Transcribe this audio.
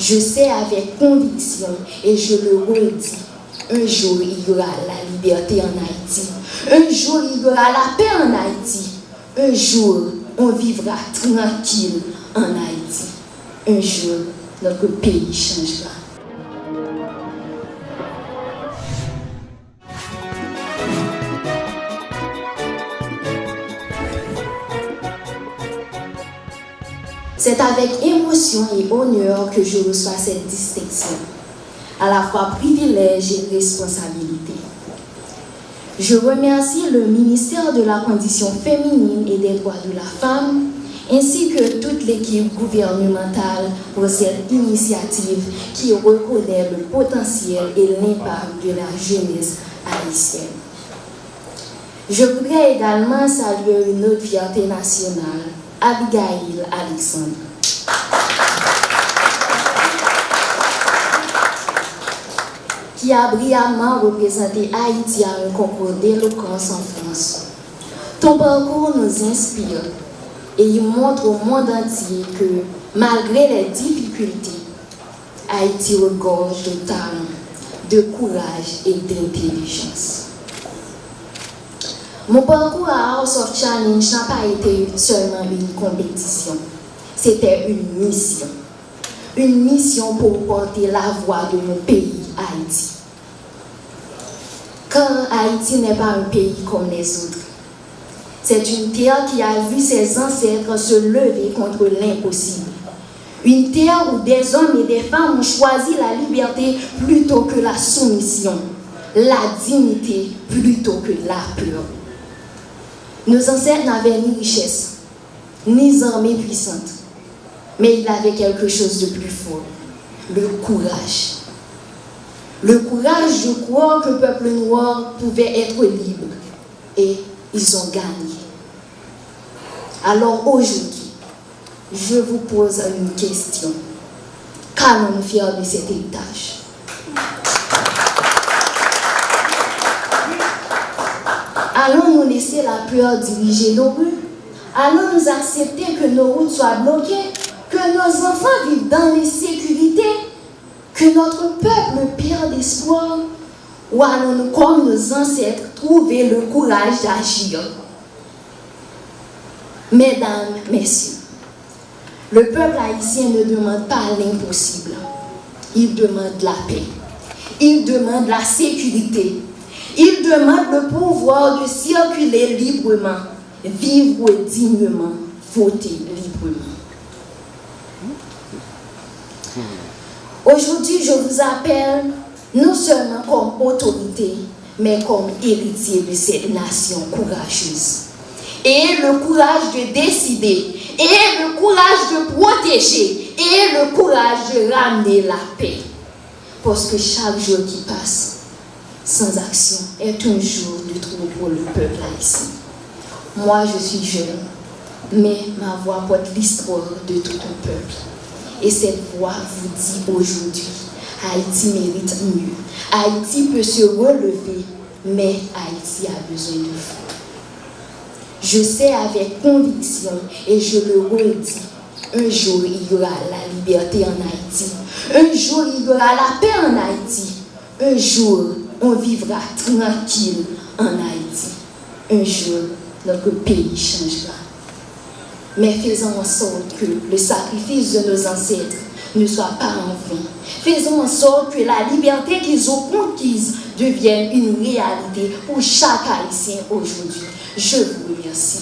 Je sais avec conviction et je le redis, un jour il y aura la liberté en Haïti. Un jour il y aura la paix en Haïti. Un jour on vivra tranquille en Haïti. Un jour notre pays changera. C'est avec émotion et honneur que je reçois cette distinction, à la fois privilège et responsabilité. Je remercie le ministère de la Condition féminine et des droits de la femme, ainsi que toute l'équipe gouvernementale pour cette initiative qui reconnaît le potentiel et l'impact de la jeunesse haïtienne. Je voudrais également saluer une autre fierté nationale, Abigail Alexandre. Qui a brillamment représenté Haïti à un concours d'éloquence en France. Ton parcours nous inspire et il montre au monde entier que, malgré les difficultés, Haïti regorge de talent, de courage et d'intelligence. Mon parcours à House of Challenge n'a pas été seulement une compétition, c'était une mission. Une mission pour porter la voix de mon pays, Haïti. Car Haïti n'est pas un pays comme les autres. C'est une terre qui a vu ses ancêtres se lever contre l'impossible. Une terre où des hommes et des femmes ont choisi la liberté plutôt que la soumission, la dignité plutôt que la peur. Nos ancêtres n'avaient ni richesse, ni armée puissante, mais ils avaient quelque chose de plus fort, le courage. Le courage de croire que le peuple noir pouvait être libre. Et ils ont gagné. Alors aujourd'hui, je vous pose une question. Qu'allons-nous faire de cet héritage? Allons-nous laisser la peur diriger nos rues? Allons-nous accepter que nos routes soient bloquées? Que nos enfants vivent dans l'insécurité? Que notre peuple perde espoir? Ou allons-nous, comme nos ancêtres, trouver le courage d'agir? Mesdames, messieurs, le peuple haïtien ne demande pas l'impossible. Il demande la paix. Il demande la sécurité. Il demande le pouvoir de circuler librement, vivre dignement, voter librement. Aujourd'hui, je vous appelle non seulement comme autorité, mais comme héritier de cette nation courageuse. Et le courage de décider, et le courage de protéger, et le courage de ramener la paix. Parce que chaque jour qui passe sans action est un jour de trop pour le peuple haïtien. Moi, je suis jeune, mais ma voix porte l'histoire de tout un peuple. Et cette voix vous dit aujourd'hui, Haïti mérite mieux. Haïti peut se relever, mais Haïti a besoin de vous. Je sais avec conviction et je le redis, un jour il y aura la liberté en Haïti. Un jour il y aura la paix en Haïti. Un jour on vivra tranquille en Haïti. Un jour notre pays changera. Mais faisons en sorte que le sacrifice de nos ancêtres ne soit pas en vain. Faisons en sorte que la liberté qu'ils ont conquise devienne une réalité pour chaque Haïtien aujourd'hui. Je vous remercie.